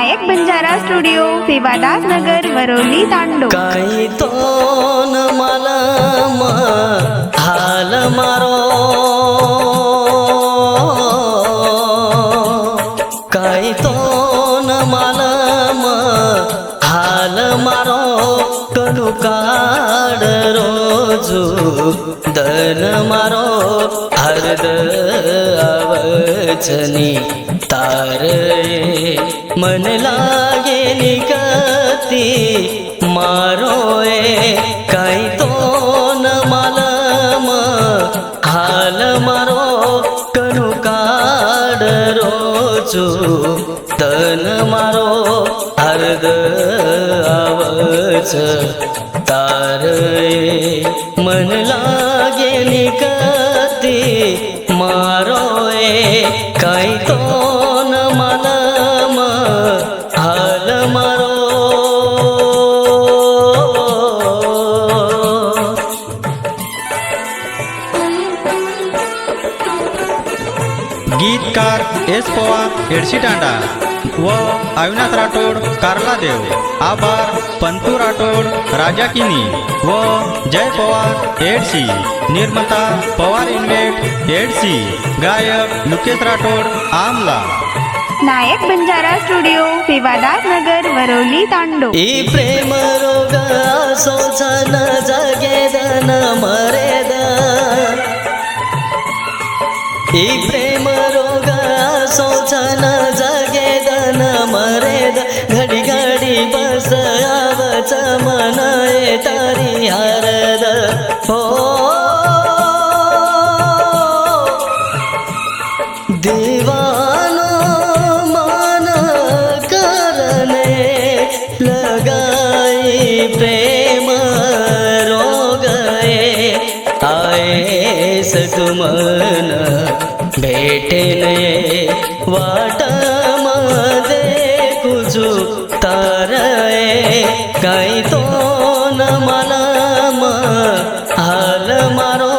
नायक Banjara studio, Sevadas नगर, Varolii, तांडो। काही तो न मला हाल मारो, काही तो न मला हाल मारो, कडू काढ रोजू दन मारो, हरद आवचनी तारे मन लागे निकती मारोए, काही तो न मालम हाल मारो, कणू काढ रोजू तन मारो, हरद आवच तारे मन लागे निकती मारोए, काही तो न मालम हाल मारो। गीतकार एस पवार एडशीटांडा व अविनाश राठोड कारलादेव, आभार पंतू राठोड राजाकिनी व जय पवार एडशी, निर्माता पवार इन्वेट एडशी, गायक मुकेश राठोड आमला। नायक बंजारा स्टुडिओ, सेवादास नगर, वरोली, तांडो। ई प्रेम रोग असोच न जगेद न मरेद, ई प्रेम रोग असोच न जगेद न मरेद, घडी घडी बस आवच मन तारी हरद हो, दीवानो मन करने लगाई प्रेम रोग, आए तुमन भेटेने वाट मध्ये कुजू तारे, काही तो न मालम हाल मारो।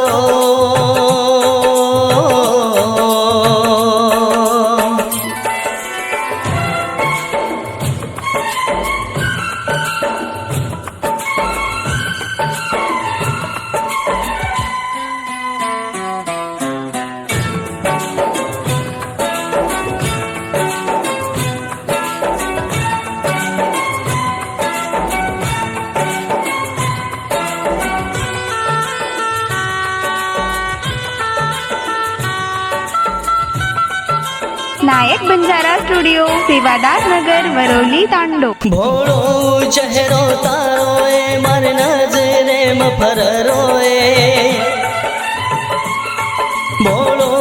नायक बंजारा स्टुडिओ, सेवादास नगर, वरोली, तांडो। भोळो चेहरो तारोए मार नजरे म फररोए, भोळो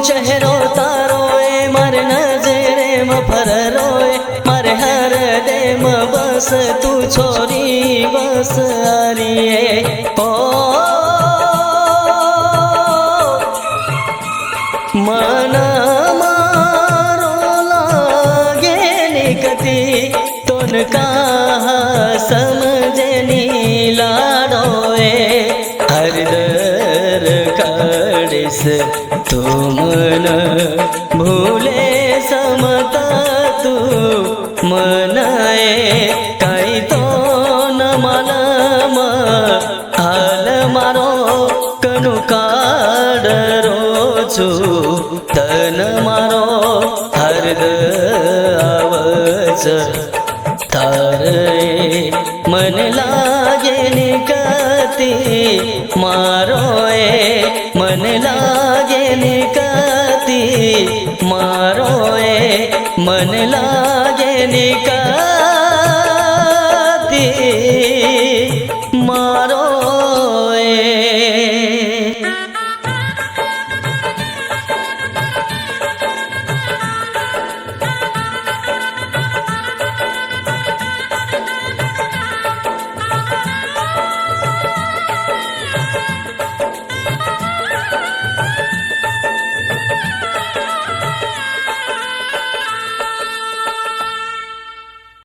चेहरो तारोए मार नजरे म फररोए, मारे हर दे म बस तू छोरी बस आरिए ओ, मन तोन कहा समझनी लाडोए, हरदर काडिस तुमन भूले समता तू मनाए, काही तो न मालम हाल मारो, कणू काढ रोजू तन मारो, हरद आवच तारे मन लागे निकती मारोए, मन लागे निकती मारोए, मन लागे निकती